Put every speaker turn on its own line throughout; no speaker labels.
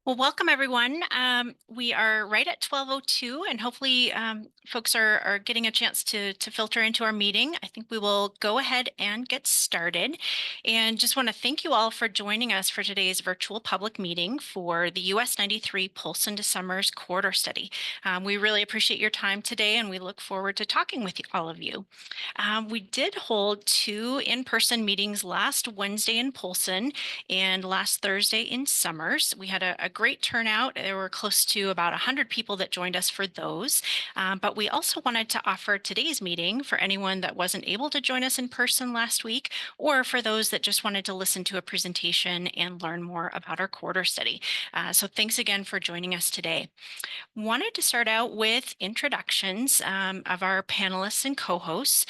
Well, welcome everyone. We are right at 12:02, and hopefully folks are getting a chance to filter into our meeting. I think we will go ahead and get started. And just want to thank you all for joining us for today's virtual public meeting for the US 93 Polson corridor study. We really appreciate your time today, and we look forward to talking with all of you. We did hold two in-person meetings last Wednesday in Polson and last Thursday in Somers. We had a great turnout. There were close to about 100 people that joined us for those. But we also wanted to offer today's meeting for anyone that wasn't able to join us in person last week, or for those that just wanted to listen to a presentation and learn more about our quarter study. So thanks again for joining us today. Wanted to start out with introductions of our panelists and co-hosts.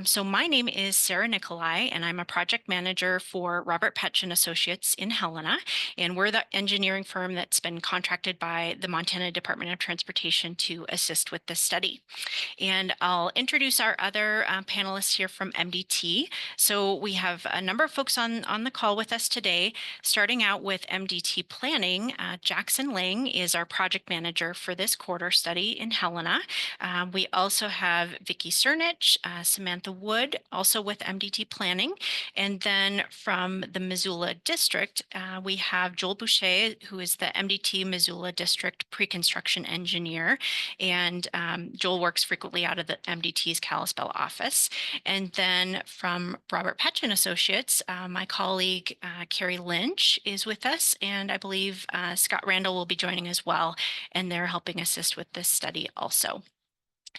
So my name is Sarah Nicolai, and I'm a project manager for Robert Petch and Associates in Helena, and we're the engineering firm that's been contracted by the Montana Department of Transportation to assist with this study. And I'll introduce our other panelists here from MDT. So we have a number of folks on the call with us today, starting out with MDT Planning. Jackson Lang is our project manager for this quarter study in Helena. We also have Vicki Cernich, Samantha Wood, also with MDT Planning. And then from the Missoula District, we have Joel Boucher, who is the MDT Missoula District pre-construction engineer. And Joel works frequently out of the MDT's Kalispell office. And then from Robert Petch and Associates, my colleague Carrie Lynch is with us, and I believe Scott Randall will be joining as well, and they're helping assist with this study also.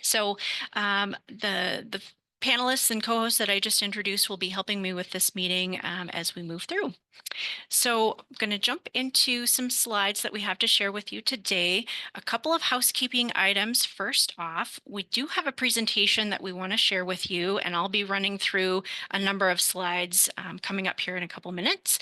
So the panelists and co-hosts that I just introduced will be helping me with this meeting as we move through. So I'm going to jump into some slides that we have to share with you today. A couple of housekeeping items. First off, we do have a presentation that we want to share with you, and I'll be running through a number of slides coming up here in a couple minutes.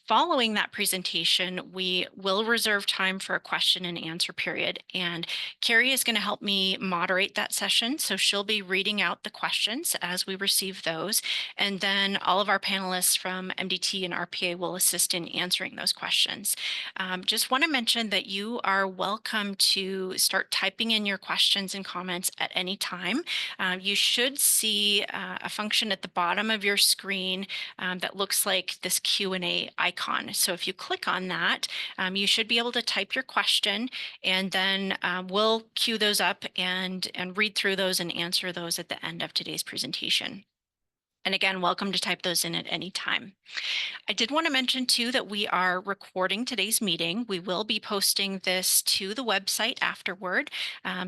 Following that presentation, we will reserve time for a question and answer period. And Carrie is going to help me moderate that session. So she'll be reading out the questions as we receive those. And then all of our panelists from MDT and RPA will assist in answering those questions. Just want to mention that you are welcome to start typing in your questions and comments at any time. You should see a function at the bottom of your screen that looks like this Q&A icon. So if you click on that, you should be able to type your question, and then we'll queue those up and read through those and answer those at the end of today's presentation. And again, welcome to type those in at any time. I did want to mention too that we are recording today's meeting. We will be posting this to the website afterward.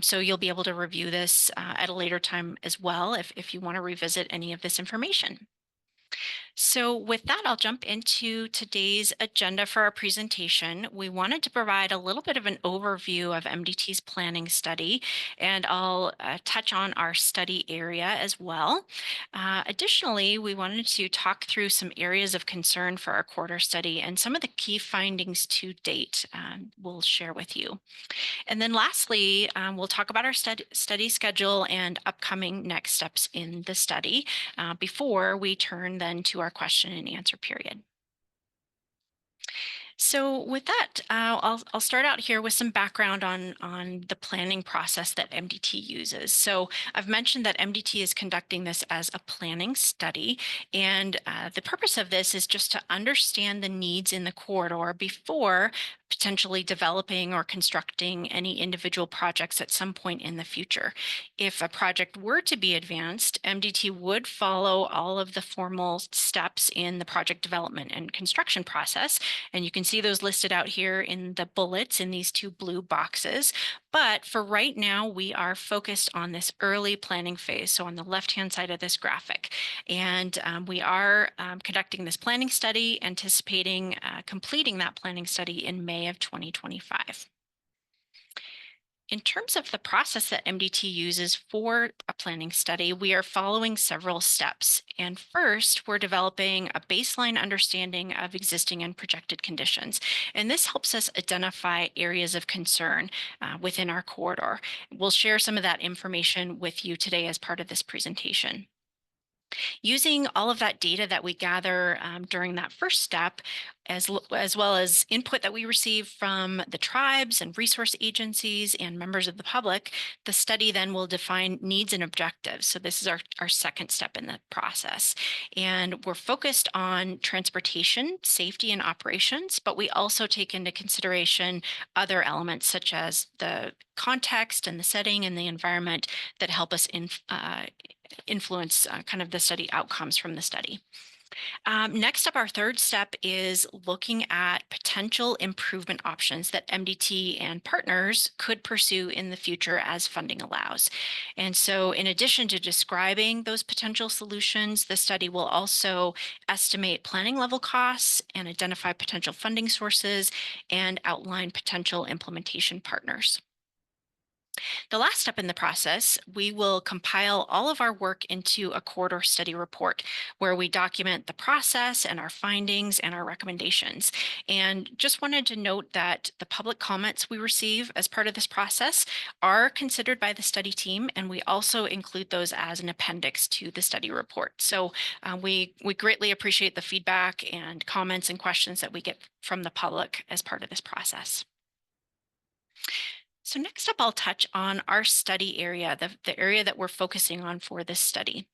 So you'll be able to review this at a later time as well if you want to revisit any of this information. So with that, I'll jump into today's agenda for our presentation. We wanted to provide a little bit of an overview of MDT's planning study, and I'll touch on our study area as well. Additionally, we wanted to talk through some areas of concern for our quarter study and some of the key findings to date we'll share with you. And then lastly, we'll talk about our study schedule and upcoming next steps in the study before we turn then to our question and answer period. So with that, I'll start out here with some background on the planning process that MDT uses. So I've mentioned that MDT is conducting this as a planning study, and the purpose of this is just to understand the needs in the corridor before potentially developing or constructing any individual projects at some point in the future. If a project were to be advanced, MDT would follow all of the formal steps in the project development and construction process, and you can see those listed out here in the bullets in these two blue boxes. But for right now, we are focused on this early planning phase, so on the left-hand side of this graphic. And we are conducting this planning study, anticipating completing that planning study in May of 2025. In terms of the process that MDT uses for a planning study, we are following several steps. And first, we're developing a baseline understanding of existing and projected conditions. And this helps us identify areas of concern within our corridor. We'll share some of that information with you today as part of this presentation. Using all of that data that we gather during that first step, as well as input that we receive from the tribes and resource agencies and members of the public, the study then will define needs and objectives. So this is our second step in the process. And we're focused on transportation, safety, and operations, but we also take into consideration other elements such as the context and the setting and the environment that help us influence kind of the study outcomes from the study. Next up, our third step is looking at potential improvement options that MDT and partners could pursue in the future as funding allows. And so, in addition to describing those potential solutions, the study will also estimate planning level costs and identify potential funding sources and outline potential implementation partners. The last step in the process, we will compile all of our work into a corridor study report where we document the process and our findings and our recommendations. And just wanted to note that the public comments we receive as part of this process are considered by the study team, and we also include those as an appendix to the study report. So we greatly appreciate the feedback and comments and questions that we get from the public as part of this process. So next up, I'll touch on our study area, the area that we're focusing on for this study.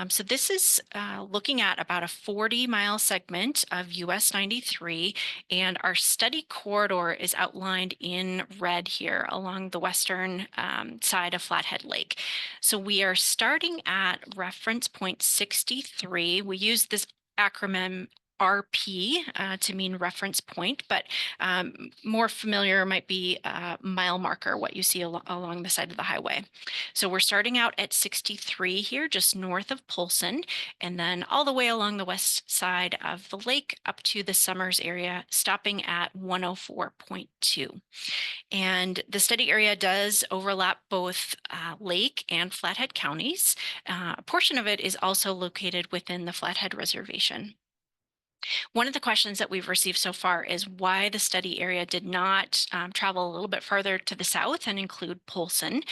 So this is looking at about a 40-mile segment of US 93, and our study corridor is outlined in red here along the western side of Flathead Lake. So we are starting at reference point 63. We use this acronym RP to mean reference point, but more familiar might be mile marker, what you see along the side of the highway. So we're starting out at 63 here, just north of Polson, and then all the way along the west side of the lake up to the Somers area, stopping at 104.2. And the study area does overlap both Lake and Flathead counties. A portion of it is also located within the Flathead Reservation. One of the questions that we've received so far is why the study area did not travel a little bit farther to the south and include Polson.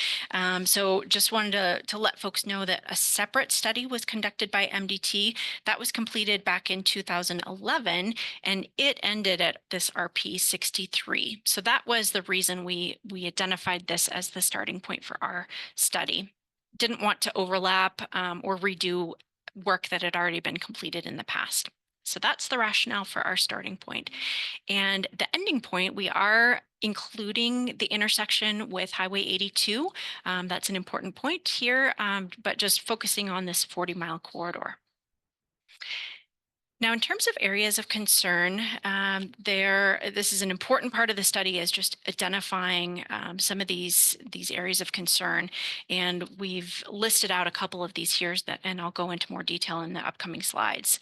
So just wanted to let folks know that a separate study was conducted by MDT that was completed back in 2011, and it ended at this RP 63. So that was the reason we identified this as the starting point for our study. Didn't want to overlap or redo work that had already been completed in the past. So that's the rationale for our starting point. And the ending point, we are including the intersection with Highway 82. That's an important point here, but just focusing on this 40-mile corridor. Now, in terms of areas of concern, this is an important part of the study, is just identifying some of these areas of concern, and we've listed out a couple of these here and I'll go into more detail in the upcoming slides.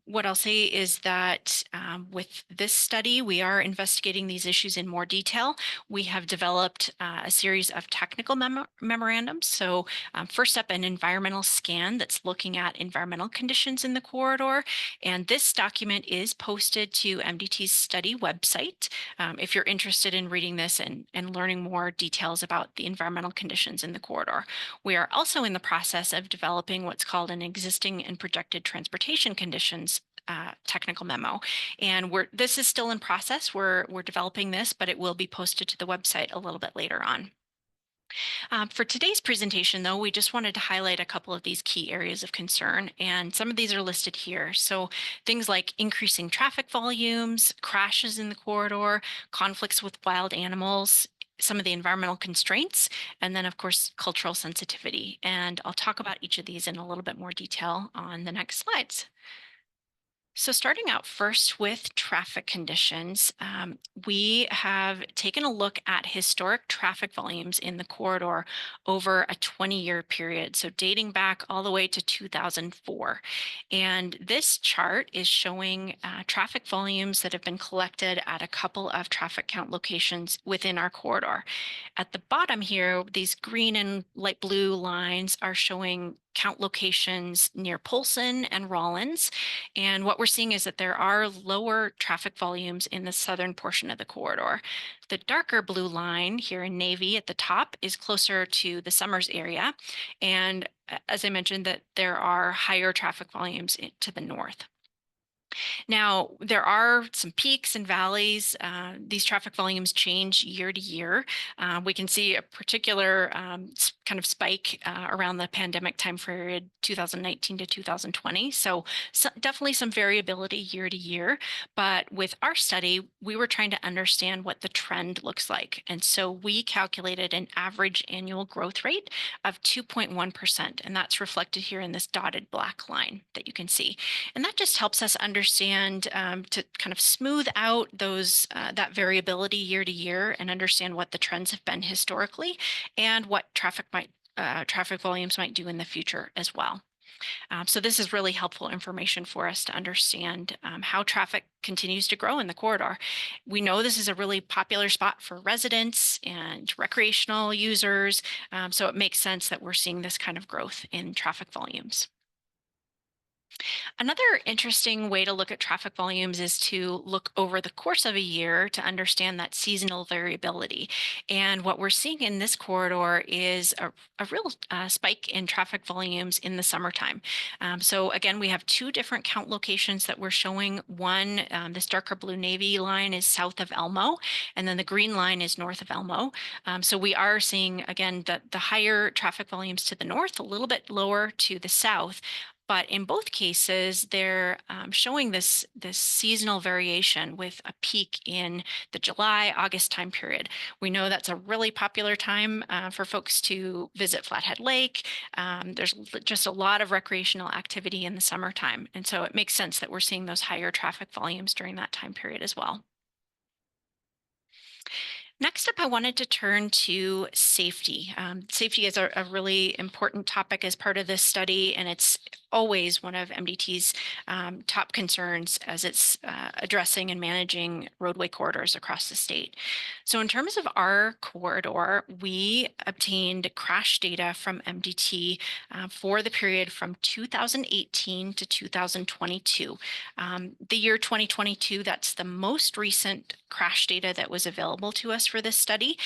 What I'll say is that with this study, we are investigating these issues in more detail. We have developed a series of technical memorandums. So first up, an environmental scan that's looking at environmental conditions in the corridor. And this document is posted to MDT's study website if you're interested in reading this and learning more details about the environmental conditions in the corridor. We are also in the process of developing what's called an existing and projected transportation conditions technical memo, and this is still in process. We're developing this, but it will be posted to the website a little bit later on. For today's presentation, though, we just wanted to highlight a couple of these key areas of concern, and some of these are listed here. So things like increasing traffic volumes, crashes in the corridor, conflicts with wild animals, some of the environmental constraints, and then, of course, cultural sensitivity. And I'll talk about each of these in a little bit more detail on the next slides. So starting out first with traffic conditions, we have taken a look at historic traffic volumes in the corridor over a 20-year period, so dating back all the way to 2004. And this chart is showing traffic volumes that have been collected at a couple of traffic count locations within our corridor. At the bottom here, these green and light blue lines are showing count locations near Polson and Rollins. And what we're seeing is that there are lower traffic volumes in the southern portion of the corridor. The darker blue line here in navy at the top is closer to the Somers area. And as I mentioned, that there are higher traffic volumes to the north. Now, there are some peaks and valleys. These traffic volumes change year to year. We can see a particular kind of spike around the pandemic time period, 2019 to 2020. So definitely some variability year to year. But with our study, we were trying to understand what the trend looks like. And so we calculated an average annual growth rate of 2.1%. And that's reflected here in this dotted black line that you can see. And that just helps us understand to kind of smooth out those that variability year to year and understand what the trends have been historically and what traffic volumes might do in the future as well. So this is really helpful information for us to understand how traffic continues to grow in the corridor. We know this is a really popular spot for residents and recreational users, so it makes sense that we're seeing this kind of growth in traffic volumes. Another interesting way to look at traffic volumes is to look over the course of a year to understand that seasonal variability. And what we're seeing in this corridor is a real spike in traffic volumes in the summertime. So again, we have two different count locations that we're showing. One, this darker blue navy line is south of Elmo, and then the green line is north of Elmo. So we are seeing, again, the higher traffic volumes to the north, a little bit lower to the south. But in both cases, they're showing this seasonal variation with a peak in the July-August time period. We know that's a really popular time for folks to visit Flathead Lake. There's just a lot of recreational activity in the summertime. And so it makes sense that we're seeing those higher traffic volumes during that time period as well. Next up, I wanted to turn to safety. Safety is a really important topic as part of this study, and it's always one of MDT's top concerns as it's addressing and managing roadway corridors across the state. So in terms of our corridor, we obtained crash data from MDT for the period from 2018 to 2022. The year 2022, that's the most recent crash data that was available to us for this study.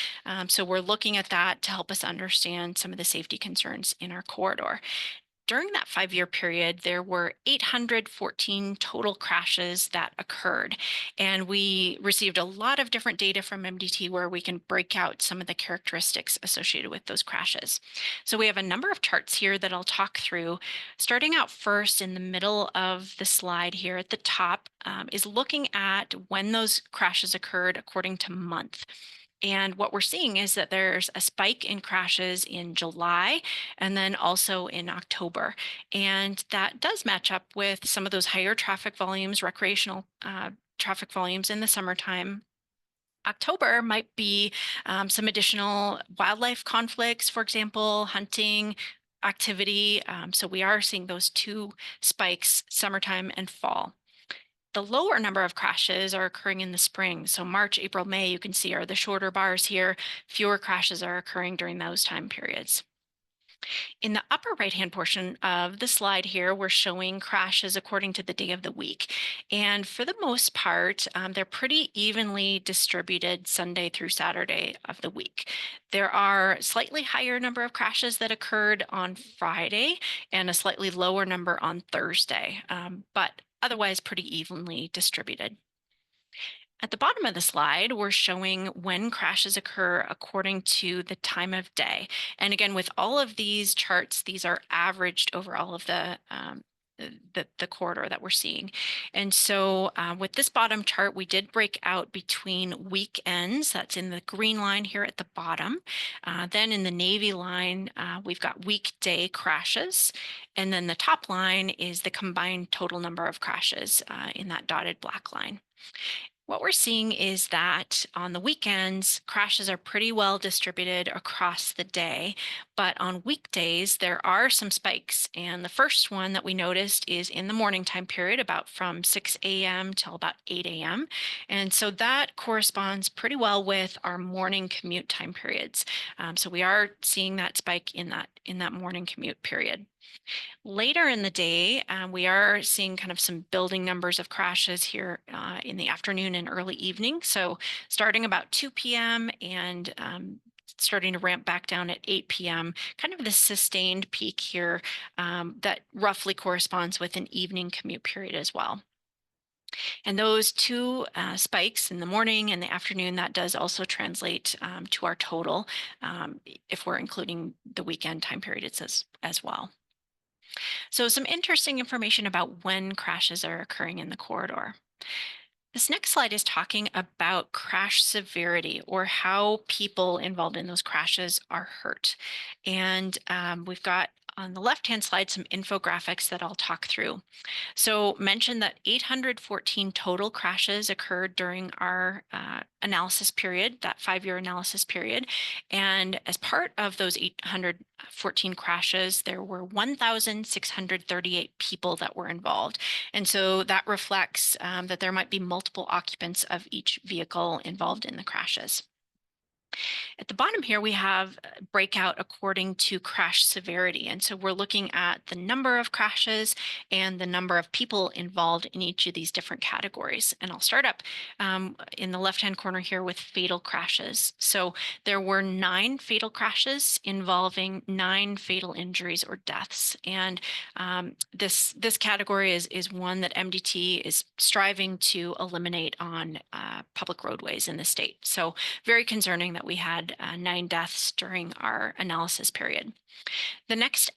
So we're looking at that to help us understand some of the safety concerns in our corridor. During that 5-year period, there were 814 total crashes that occurred. And we received a lot of different data from MDT where we can break out some of the characteristics associated with those crashes. So we have a number of charts here that I'll talk through. Starting out first in the middle of the slide here at the top is looking at when those crashes occurred according to month. And what we're seeing is that there's a spike in crashes in July and then also in October. And that does match up with some of those higher traffic volumes, recreational traffic volumes in the summertime. October might be some additional wildlife conflicts, for example, hunting activity. So we are seeing those two spikes, summertime and fall. The lower number of crashes are occurring in the spring. So March, April, May, you can see are the shorter bars here. Fewer crashes are occurring during those time periods. In the upper right-hand portion of the slide here, we're showing crashes according to the day of the week. And for the most part, they're pretty evenly distributed Sunday through Saturday of the week. There are slightly higher number of crashes that occurred on Friday and a slightly lower number on Thursday, but otherwise pretty evenly distributed. At the bottom of the slide, we're showing when crashes occur according to the time of day. And again, with all of these charts, these are averaged over all of the corridor that we're seeing. And so with this bottom chart, we did break out between weekends. That's in the green line here at the bottom. Then in the navy line, we've got weekday crashes. And then the top line is the combined total number of crashes in that dotted black line. What we're seeing is that on the weekends, crashes are pretty well distributed across the day, but on weekdays, there are some spikes. And the first one that we noticed is in the morning time period, about from 6 a.m. till about 8 a.m. And so that corresponds pretty well with our morning commute time periods. So we are seeing that spike in that morning commute period. Later in the day, we are seeing kind of some building numbers of crashes here in the afternoon and early evening. So starting about 2 p.m. and starting to ramp back down at 8 p.m., kind of the sustained peak here that roughly corresponds with an evening commute period as well. And those two spikes in the morning and the afternoon, that does also translate to our total if we're including the weekend time periods as well. So some interesting information about when crashes are occurring in the corridor. This next slide is talking about crash severity, or how people involved in those crashes are hurt. And we've got on the left-hand slide some infographics that I'll talk through. So mentioned that 814 total crashes occurred during our analysis period, that 5-year analysis period. And as part of those 814 crashes, there were 1,638 people that were involved. And so that reflects that there might be multiple occupants of each vehicle involved in the crashes. At the bottom here, we have breakout according to crash severity. And so we're looking at the number of crashes and the number of people involved in each of these different categories. And I'll start up in the left-hand corner here with fatal crashes. So there were 9 fatal crashes involving 9 fatal injuries or deaths. And this category is one that MDT is striving to eliminate on public roadways in the state. So very concerning that we had 9 deaths during our analysis period. The next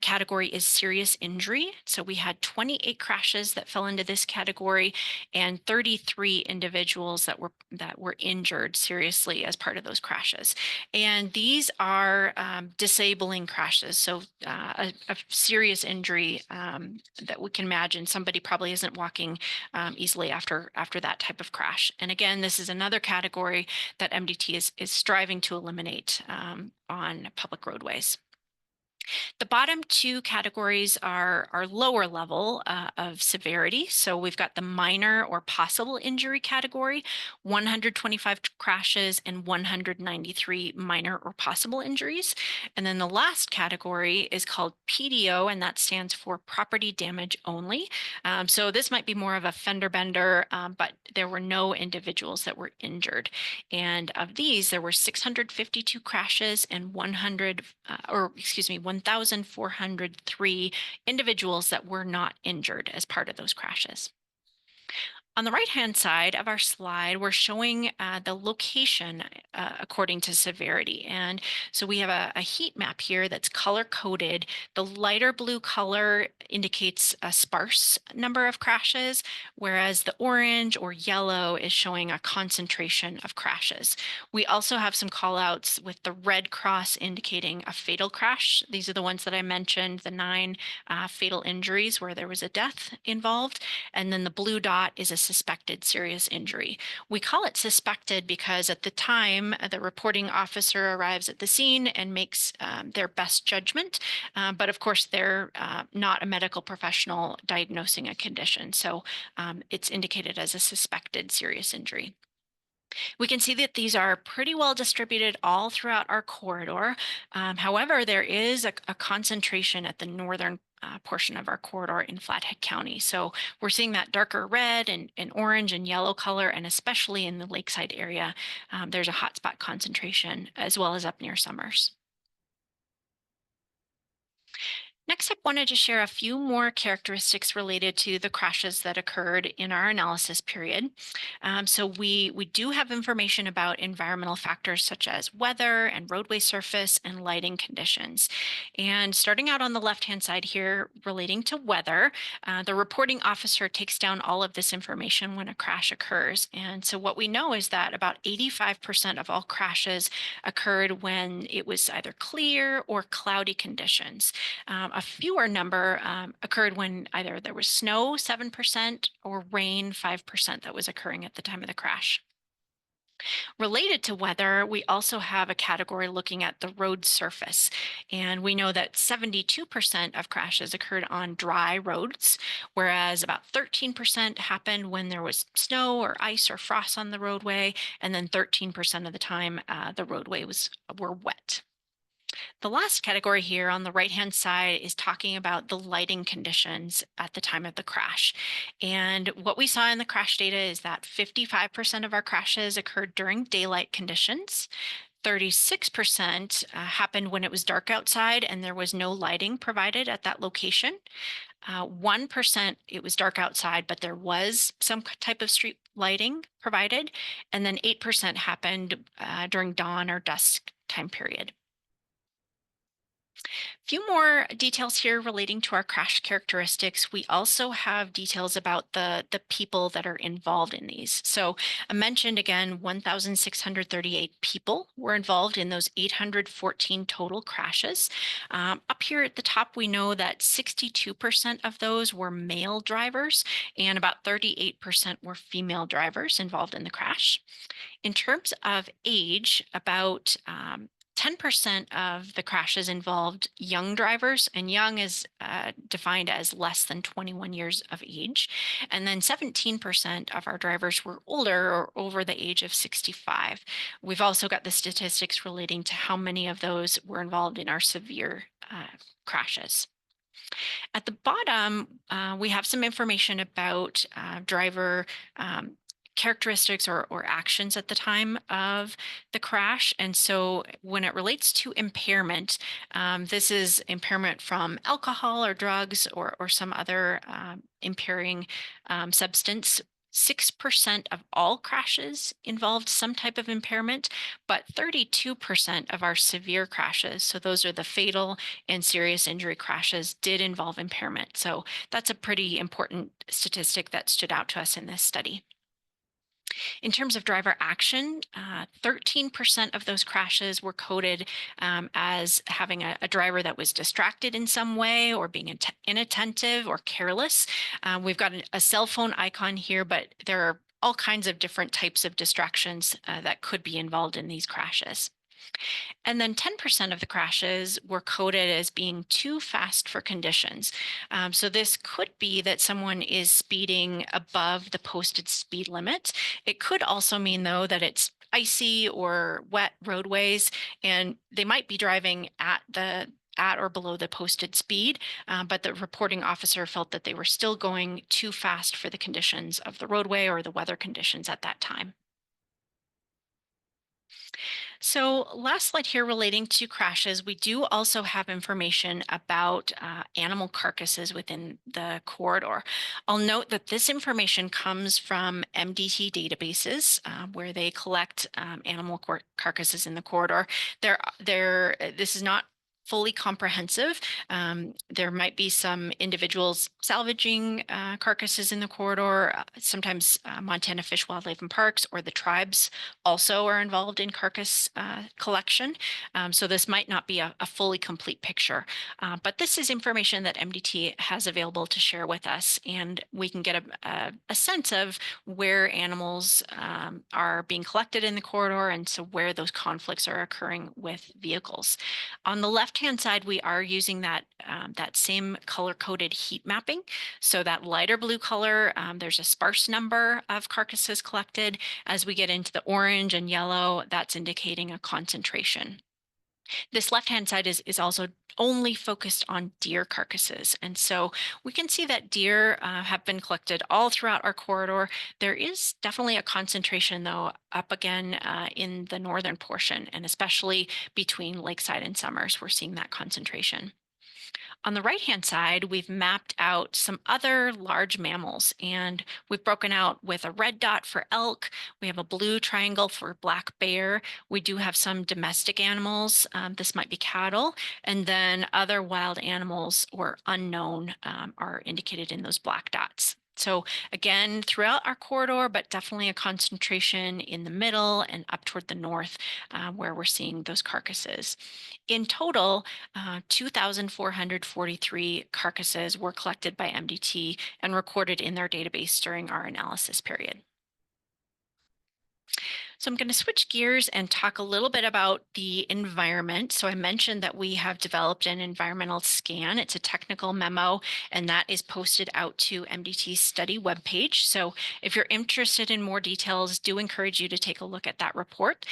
category is serious injury. So we had 28 crashes that fell into this category, and 33 individuals that were injured seriously as part of those crashes. And these are disabling crashes. So a serious injury that we can imagine somebody probably isn't walking easily after that type of crash. And again, this is another category that MDT is striving to eliminate on public roadways. The bottom 2 categories are lower level of severity. So we've got the minor or possible injury category, 125 crashes and 193 minor or possible injuries. And then the last category is called PDO, and that stands for property damage only. So this might be more of a fender bender, but there were no individuals that were injured. And of these, there were 652 crashes and 1,403 individuals that were not injured as part of those crashes. On the right-hand side of our slide, we're showing the location according to severity. And so we have a heat map here that's color-coded. The lighter blue color indicates a sparse number of crashes, whereas the orange or yellow is showing a concentration of crashes. We also have some callouts with the red cross indicating a fatal crash. These are the ones that I mentioned, the 9 fatal injuries where there was a death involved. And then the blue dot is a suspected serious injury. We call it suspected because at the time, the reporting officer arrives at the scene and makes their best judgment. But of course, they're not a medical professional diagnosing a condition. So it's indicated as a suspected serious injury. We can see that these are pretty well distributed all throughout our corridor. However, there is a concentration at the northern portion of our corridor in Flathead County. So we're seeing that darker red and orange and yellow color, and especially in the lakeside area, there's a hotspot concentration as well as up near Somers. Next, I wanted to share a few more characteristics related to the crashes that occurred in our analysis period. So we do have information about environmental factors such as weather and roadway surface and lighting conditions. And starting out on the left-hand side here, relating to weather, the reporting officer takes down all of this information when a crash occurs. And so what we know is that about 85% of all crashes occurred when it was either clear or cloudy conditions. A fewer number occurred when either there was snow, 7%, or rain, 5%, that was occurring at the time of the crash. Related to weather, we also have a category looking at the road surface. And we know that 72% of crashes occurred on dry roads, whereas about 13% happened when there was snow or ice or frost on the roadway, and then 13% of the time the roadway were wet. The last category here on the right-hand side is talking about the lighting conditions at the time of the crash. And what we saw in the crash data is that 55% of our crashes occurred during daylight conditions. 36% happened when it was dark outside and there was no lighting provided at that location. 1% it was dark outside, but there was some type of street lighting provided. And then 8% happened during dawn or dusk time period. Few more details here relating to our crash characteristics. We also have details about the people that are involved in these. So I mentioned again, 1,638 people were involved in those 814 total crashes. Up here at the top, we know that 62% of those were male drivers and about 38% were female drivers involved in the crash. In terms of age, about 10% of the crashes involved young drivers, and young is defined as less than 21 years of age. And then 17% of our drivers were older or over the age of 65. We've also got the statistics relating to how many of those were involved in our severe crashes. At the bottom, we have some information about driver characteristics or actions at the time of the crash. And so when it relates to impairment, this is impairment from alcohol or drugs or some other impairing substance. 6% of all crashes involved some type of impairment, but 32% of our severe crashes, so those are the fatal and serious injury crashes, did involve impairment. So that's a pretty important statistic that stood out to us in this study. In terms of driver action, 13% of those crashes were coded as having a driver that was distracted in some way or being inattentive or careless. We've got a cell phone icon here, but there are all kinds of different types of distractions that could be involved in these crashes. And then 10% of the crashes were coded as being too fast for conditions. So this could be that someone is speeding above the posted speed limit. It could also mean, though, that it's icy or wet roadways, and they might be driving at or below the posted speed, but the reporting officer felt that they were still going too fast for the conditions of the roadway or the weather conditions at that time. So last slide here relating to crashes, we do also have information about animal carcasses within the corridor. I'll note that this information comes from MDT databases where they collect animal carcasses in the corridor. This is not fully comprehensive. There might be some individuals salvaging carcasses in the corridor. Sometimes Montana Fish, Wildlife and Parks or the tribes also are involved in carcass collection. So this might not be a fully complete picture, but this is information that MDT has available to share with us, and we can get a sense of where animals are being collected in the corridor, and so where those conflicts are occurring with vehicles. On the left-hand side, we are using that same color-coded heat mapping. So that lighter blue color, there's a sparse number of carcasses collected. As we get into the orange and yellow, that's indicating a concentration. This left-hand side is also only focused on deer carcasses. And so we can see that deer have been collected all throughout our corridor. There is definitely a concentration, though, up again in the northern portion, and especially between Lakeside and Somers, we're seeing that concentration. On the right-hand side, we've mapped out some other large mammals, and we've broken out with a red dot for elk. We have a blue triangle for black bear. We do have some domestic animals. This might be cattle, and then other wild animals or unknown are indicated in those black dots. So again, throughout our corridor, but definitely a concentration in the middle and up toward the north where we're seeing those carcasses. In total, 2,443 carcasses were collected by MDT and recorded in their database during our analysis period. So I'm going to switch gears and talk a little bit about the environment. So I mentioned that we have developed an environmental scan. It's a technical memo, and that is posted out to MDT's study webpage. So if you're interested in more details, do encourage you to take a look at that report.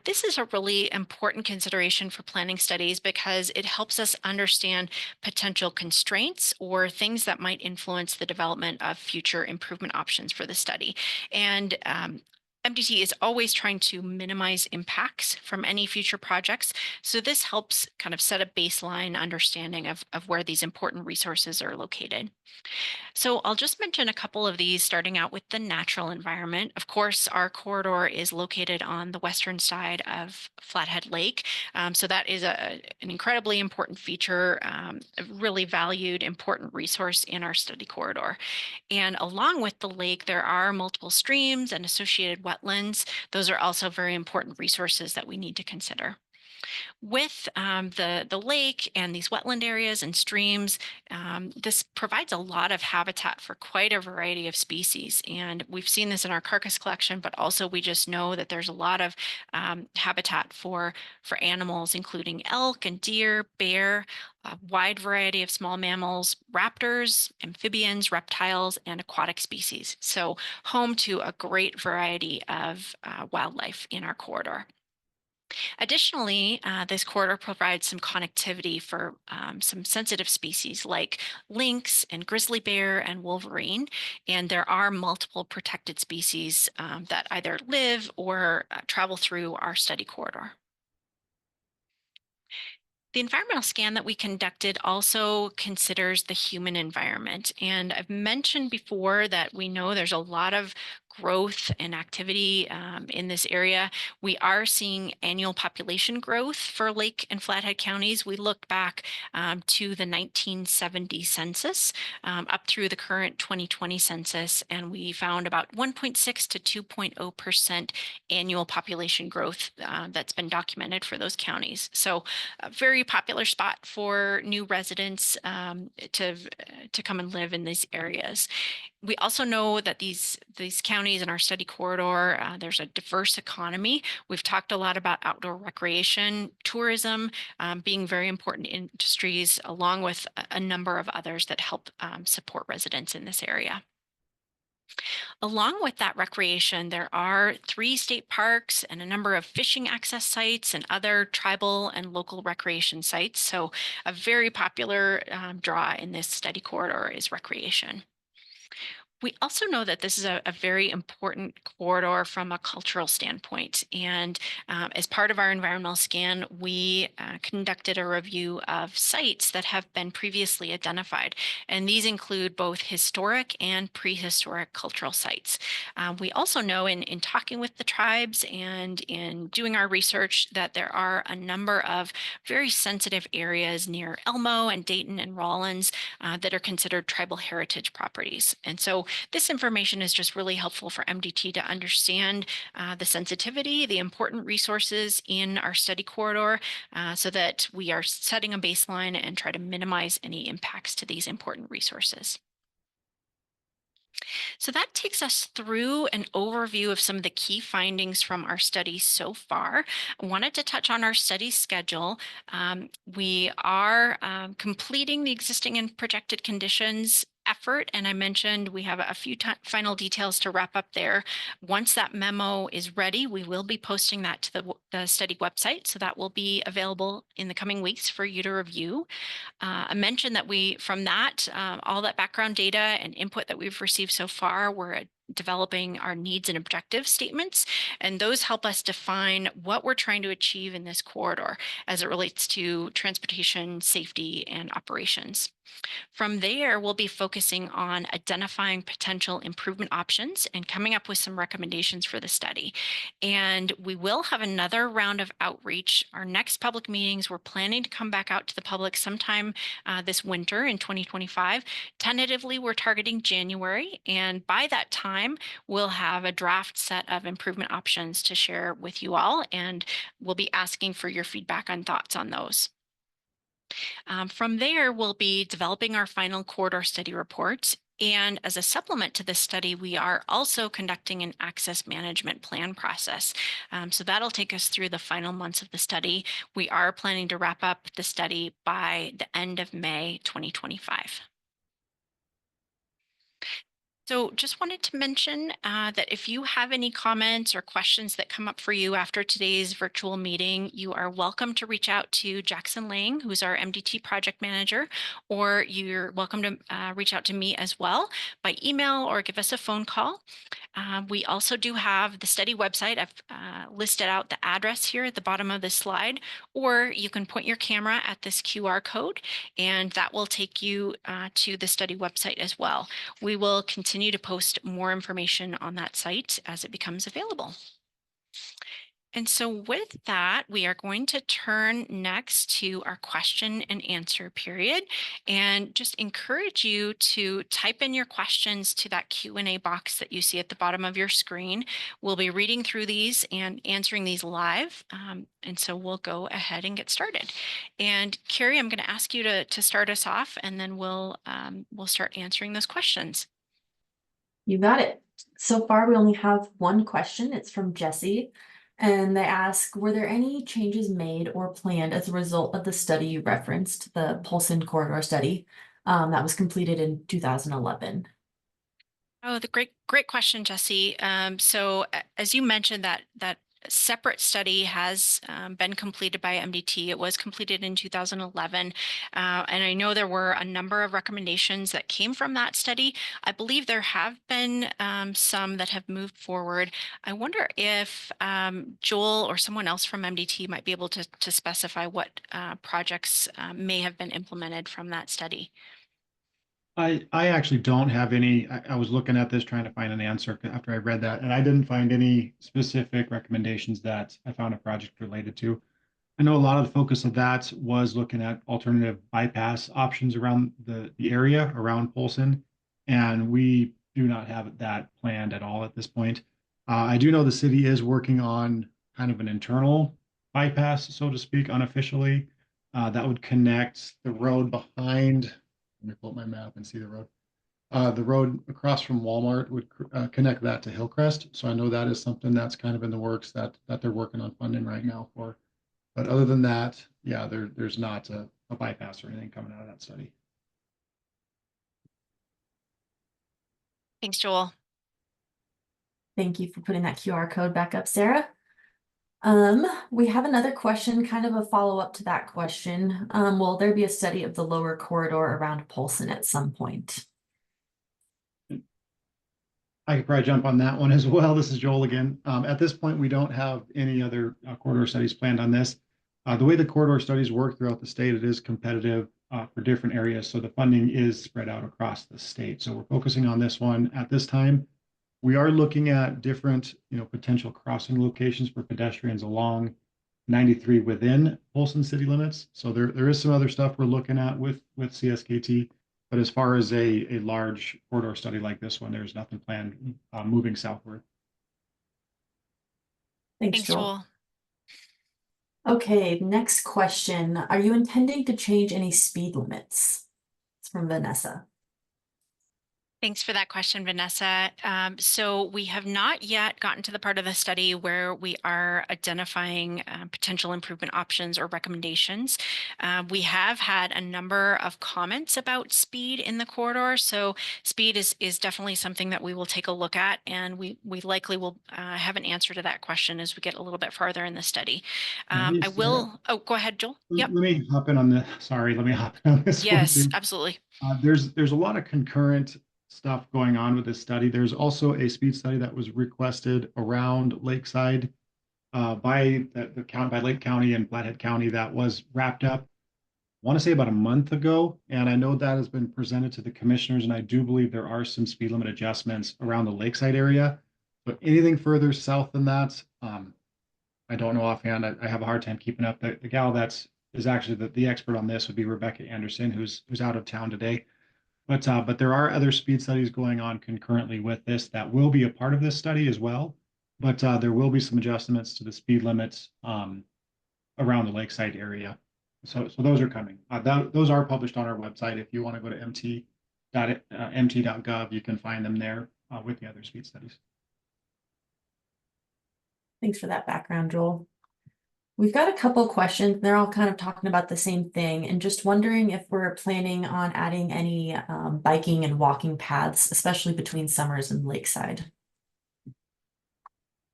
This is a really important consideration for planning studies because it helps us understand potential constraints or things that might influence the development of future improvement options for the study. And MDT is always trying to minimize impacts from any future projects. So this helps kind of set a baseline understanding of where these important resources are located. So I'll just mention a couple of these, starting out with the natural environment. Of course, our corridor is located on the western side of Flathead Lake. So that is an incredibly important feature, a really valued, important resource in our study corridor. And along with the lake, there are multiple streams and associated wetlands. Those are also very important resources that we need to consider. With the lake and these wetland areas and streams, this provides a lot of habitat for quite a variety of species. And we've seen this in our carcass collection, but also we just know that there's a lot of habitat for animals, including elk and deer, bear, a wide variety of small mammals, raptors, amphibians, reptiles, and aquatic species. So home to a great variety of wildlife in our corridor. Additionally, this corridor provides some connectivity for some sensitive species like lynx and grizzly bear and wolverine. And there are multiple protected species that either live or travel through our study corridor. The environmental scan that we conducted also considers the human environment. And I've mentioned before that we know there's a lot of growth and activity in this area. We are seeing annual population growth for Lake and Flathead counties. We looked back to the 1970 census up through the current 2020 census, and we found about 1.6 to 2.0% annual population growth that's been documented for those counties. So a very popular spot for new residents to come and live in these areas. We also know that these counties in our study corridor, there's a diverse economy. We've talked a lot about outdoor recreation, tourism being very important industries, along with a number of others that help support residents in this area. Along with that recreation, there are 3 state parks and a number of fishing access sites and other tribal and local recreation sites. So a very popular draw in this study corridor is recreation. We also know that this is a very important corridor from a cultural standpoint. And as part of our environmental scan, we conducted a review of sites that have been previously identified. And these include both historic and prehistoric cultural sites. We also know in talking with the tribes and in doing our research that there are a number of very sensitive areas near Elmo and Dayton and Rawlins that are considered tribal heritage properties. And so this information is just really helpful for MDT to understand the sensitivity, the important resources in our study corridor, so that we are setting a baseline and try to minimize any impacts to these important resources. So that takes us through an overview of some of the key findings from our study so far. I wanted to touch on our study schedule. We are completing the existing and projected conditions effort, and I mentioned we have a few final details to wrap up there. Once that memo is ready, we will be posting that to the study website, so that will be available in the coming weeks for you to review. I mentioned that from that, all that background data and input that we've received so far, we're developing our needs and objective statements, and those help us define what we're trying to achieve in this corridor as it relates to transportation, safety, and operations. From there, we'll be focusing on identifying potential improvement options and coming up with some recommendations for the study. And we will have another round of outreach. Our next public meetings, we're planning to come back out to the public sometime this winter in 2025. Tentatively, we're targeting January. And by that time, we'll have a draft set of improvement options to share with you all. And we'll be asking for your feedback and thoughts on those. From there, we'll be developing our final corridor study report. And as a supplement to this study, we are also conducting an access management plan process. So that'll take us through the final months of the study. We are planning to wrap up the study by the end of May 2025. So just wanted to mention that if you have any comments or questions that come up for you after today's virtual meeting, you are welcome to reach out to Jackson Lang, who's our MDT project manager, or you're welcome to reach out to me as well by email or give us a phone call. We also do have the study website. I've listed out the address here at the bottom of this slide, or you can point your camera at this QR code and that will take you to the study website as well. We will continue to post more information on that site as it becomes available. And so with that, we are going to turn next to our question and answer period and just encourage you to type in your questions to that Q&A box that you see at the bottom of your screen. We'll be reading through these and answering these live. And so we'll go ahead and get started. And Carrie, I'm going to ask you to start us off and then we'll start answering those questions.
You got it. So far, we only have one question. It's from Jesse. And they ask, were there any changes made or planned as a result of the study you referenced, the Polson corridor study, that was completed in 2011?
Oh, the great question, Jesse. So as you mentioned, that separate study has been completed by MDT. It was completed in 2011, and I know there were a number of recommendations that came from that study. I believe there have been some that have moved forward. I wonder if Joel or someone else from MDT might be able to specify what projects may have been implemented from that study.
I actually don't have any. I was looking at this trying to find an answer after I read that, and I didn't find any specific recommendations that I found a project related to. I know a lot of the focus of that was looking at alternative bypass options around the area around Polson, and we do not have that planned at all at this point. I do know the city is working on kind of an internal bypass, so to speak, unofficially, that would connect the road behind. Let me pull up my map and see the road. The road across from Walmart would connect that to Hillcrest. So I know that is something that's kind of in the works that they're working on funding right now for. But other than that, yeah, there's not a bypass or anything coming out of that study.
Thanks, Joel.
Thank you for putting that QR code back up, Sarah. We have another question, kind of a follow-up to that question. Will there be a study of the lower corridor around Polson at some point?
I could probably jump on that one as well. This is Joel again. At this point, we don't have any other corridor studies planned on this. The way the corridor studies work throughout the state, it is competitive for different areas. So the funding is spread out across the state. So we're focusing on this one at this time. We are looking at different, potential crossing locations for pedestrians along 93 within Polson city limits. So there is some other stuff we're looking at with CSKT. But as far as a large corridor study like this one, there's nothing planned moving southward.
Thanks,
Thanks,
Joel.
Joel.
Okay, next question. Are you intending to change any speed limits? It's from Vanessa.
Thanks for that question, Vanessa. So we have not yet gotten to the part of the study where we are identifying potential improvement options or recommendations. We have had a number of comments about speed in the corridor. So speed is definitely something that we will take a look at, and we likely will have an answer to that question as we get a little bit farther in the study. I will, oh, go ahead, Joel. Yep.
Let me hop in on this. Sorry, let me hop in on this one
Yes,
too.
absolutely.
There's a lot of concurrent stuff going on with this study. There's also a speed study that was requested around Lakeside by the county, by Lake County and Flathead County, that was wrapped up, I want to say about a month ago. And I know that has been presented to the commissioners, and I do believe there are some speed limit adjustments around the Lakeside area. But anything further south than that, I don't know offhand. I have a hard time keeping up. The gal is actually the expert on this would be Rebecca Anderson, who's out of town today. But there are other speed studies going on concurrently with this that will be a part of this study as well. But there will be some adjustments to the speed limits around the Lakeside area. So those are coming. Those are published on our website if you want to go to MT mt.gov, you can find them there with the other speed studies.
Thanks for that background, Joel. We've got a couple questions. They're all kind of talking about the same thing and just wondering if we're planning on adding any biking and walking paths, especially between Somers and Lakeside.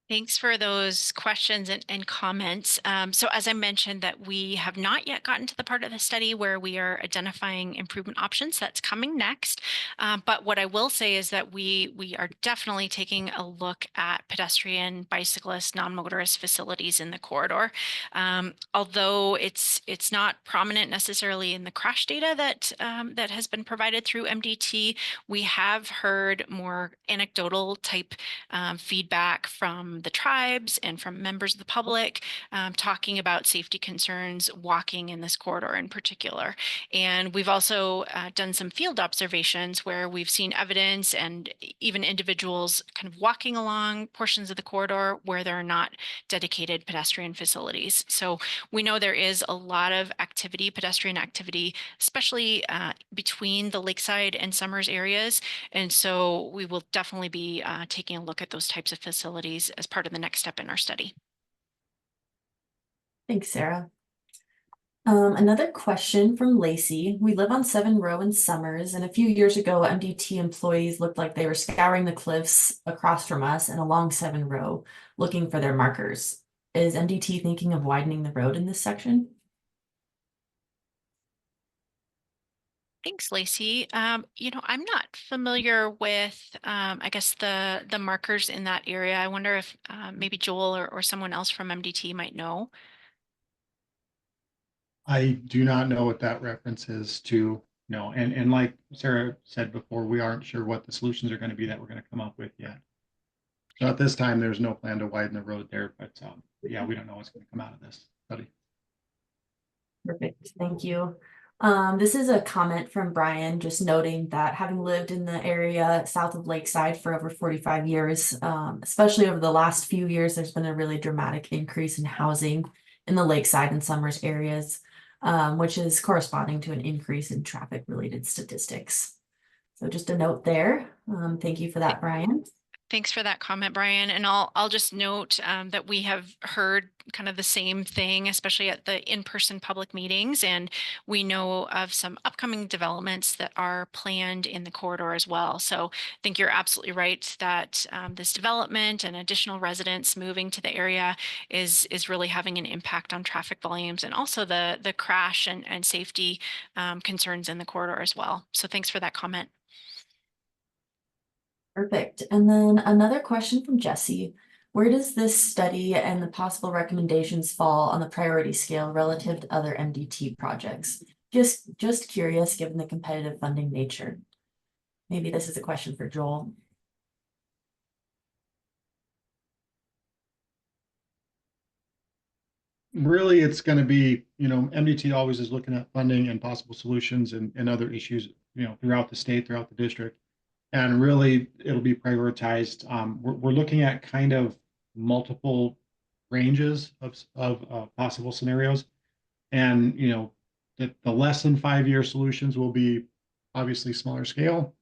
Thanks for those questions and comments. So as I mentioned, that we have not yet gotten to the part of the study where we are identifying improvement options. That's coming next. But what I will say is that we are definitely taking a look at pedestrian, bicyclist, non-motorist facilities in the corridor. Although it's not prominent necessarily in the crash data that has been provided through MDT, we have heard more anecdotal type feedback from the tribes and from members of the public talking about safety concerns walking in this corridor in particular. And we've also done some field observations where we've seen evidence and even individuals kind of walking along portions of the corridor where there are not dedicated pedestrian facilities. So we know there is a lot of activity, pedestrian activity, especially between the Lakeside and Somers areas. And so we will definitely be taking a look at those types of facilities as part of the next step in our study.
Thanks, Sarah. Another question from Lacey. We live on 7 Row in Somers, and a few years ago, MDT employees looked like they were scouring the cliffs across from us and along 7 Row, looking for their markers. Is MDT thinking of widening the road in this section?
Thanks, Lacey. I'm not familiar with, I guess, the markers in that area. I wonder if maybe Joel or someone else from MDT might know.
I do not know what that reference is to. No, and like Sarah said before, we aren't sure what the solutions are going to be that we're going to come up with yet. So at this time, there's no plan to widen the road there, but yeah, we don't know what's going to come out of this study.
Perfect, thank you. This is a comment from Brian, just noting that having lived in the area south of Lakeside for over 45 years, especially over the last few years, there's been a really dramatic increase in housing in the Lakeside and Somers areas, which is corresponding to an increase in traffic-related statistics. So just a note there. Thank you for that, Brian.
Thanks for that comment, Brian. And I'll just note that we have heard kind of the same thing, especially at the in-person public meetings. And we know of some upcoming developments that are planned in the corridor as well. So I think you're absolutely right that this development and additional residents moving to the area is really having an impact on traffic volumes and also the crash and safety concerns in the corridor as well. So thanks for that comment.
Perfect. And then another question from Jesse. Where does this study and the possible recommendations fall on the priority scale relative to other MDT projects? Just curious, given the competitive funding nature. Maybe this is a question for Joel.
Really, it's going to be, MDT always is looking at funding and possible solutions and other issues, throughout the state, throughout the district. And really, it'll be prioritized. We're looking at kind of multiple ranges of possible scenarios. And, the less than 5-year solutions will be obviously smaller scale.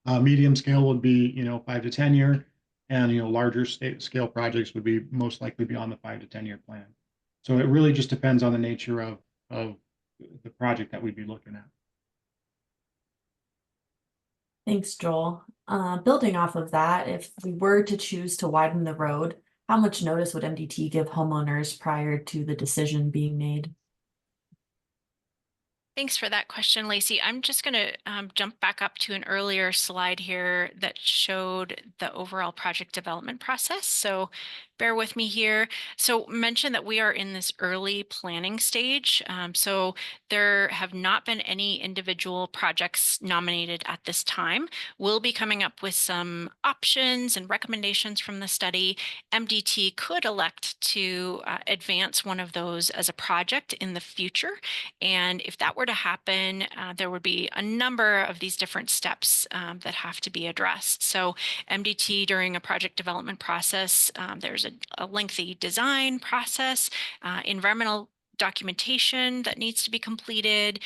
Medium scale would be, 5 to 10 year. And, larger scale projects would be most likely beyond the 5 to 10 year plan. So it really just depends on the nature of the project that we'd be looking at.
Thanks, Joel. Building off of that, if we were to choose to widen the road, how much notice would MDT give homeowners prior to the decision being made?
Thanks for that question, Lacey. I'm just going to jump back up to an earlier slide here that showed the overall project development process. So bear with me here. So mention that we are in this early planning stage. So there have not been any individual projects nominated at this time. We'll be coming up with some options and recommendations from the study. MDT could elect to advance one of those as a project in the future. And if that were to happen, there would be a number of these different steps that have to be addressed. So MDT during a project development process, there's a lengthy design process, environmental documentation that needs to be completed.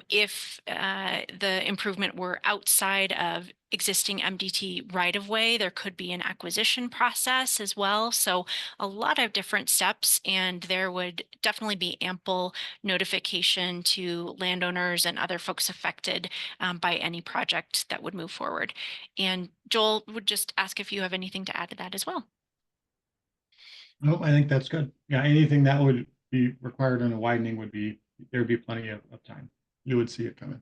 If the improvement were outside of existing MDT right-of-way, there could be an acquisition process as well. So a lot of different steps, and there would definitely be ample notification to landowners and other folks affected by any project that would move forward. And Joel would just ask if you have anything to add to that as well.
Nope, I think that's good. Yeah, anything that would be required in a widening would be, there'd be plenty of time. You would see it coming.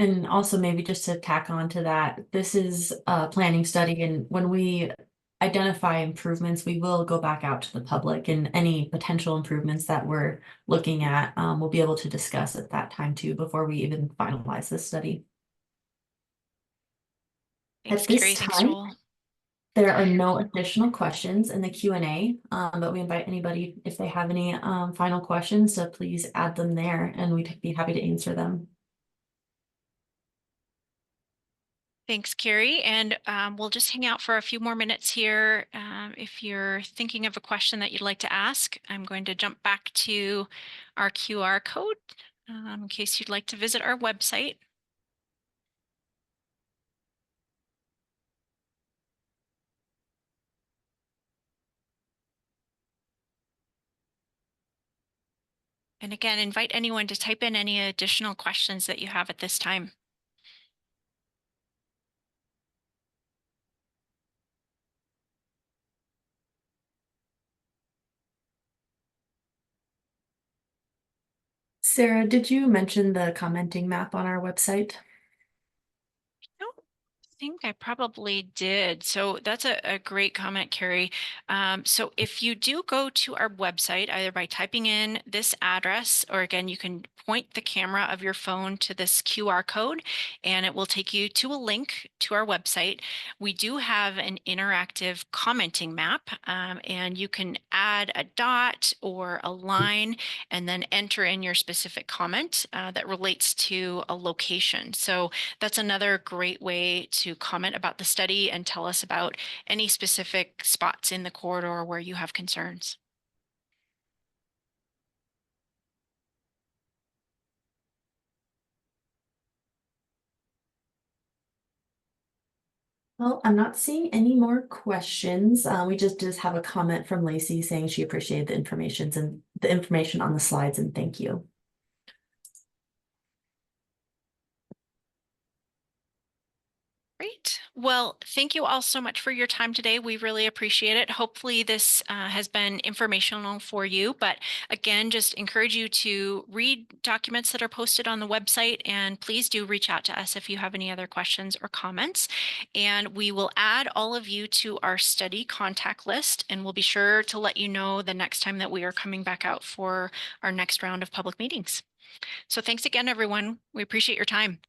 And also maybe just to tack on to that, this is a planning study, and when we identify improvements, we will go back out to the public, and any potential improvements that we're looking at, we'll be able to discuss at that time too, before we even finalize this study.
Thanks,
At this
Carrie. Thanks,
time,
Joel.
there are no additional questions in the Q&A, but we invite anybody, if they have any final questions, to please add them there, and we'd be happy to answer them.
Thanks, Carrie. And we'll just hang out for a few more minutes here. If you're thinking of a question that you'd like to ask, I'm going to jump back to our QR code in case you'd like to visit our website. And again, invite anyone to type in any additional questions that you have at this time.
Sarah, did you mention the commenting map on our website?
I think I probably did. So that's a great comment, Carrie. So if you do go to our website, either by typing in this address, or again, you can point the camera of your phone to this QR code and it will take you to a link to our website. We do have an interactive commenting map, and you can add a dot or a line and then enter in your specific comment that relates to a location. So that's another great way to comment about the study and tell us about any specific spots in the corridor where you have concerns.
Well, I'm not seeing any more questions. We just have a comment from Lacey saying she appreciated the information on the slides, and thank you.
Great. Well, thank you all so much for your time today. We really appreciate it. Hopefully this has been informational for you, but again, just encourage you to read documents that are posted on the website, and please do reach out to us if you have any other questions or comments. And we will add all of you to our study contact list, and we'll be sure to let you know the next time that we are coming back out for our next round of public meetings. So thanks again, everyone. We appreciate your time.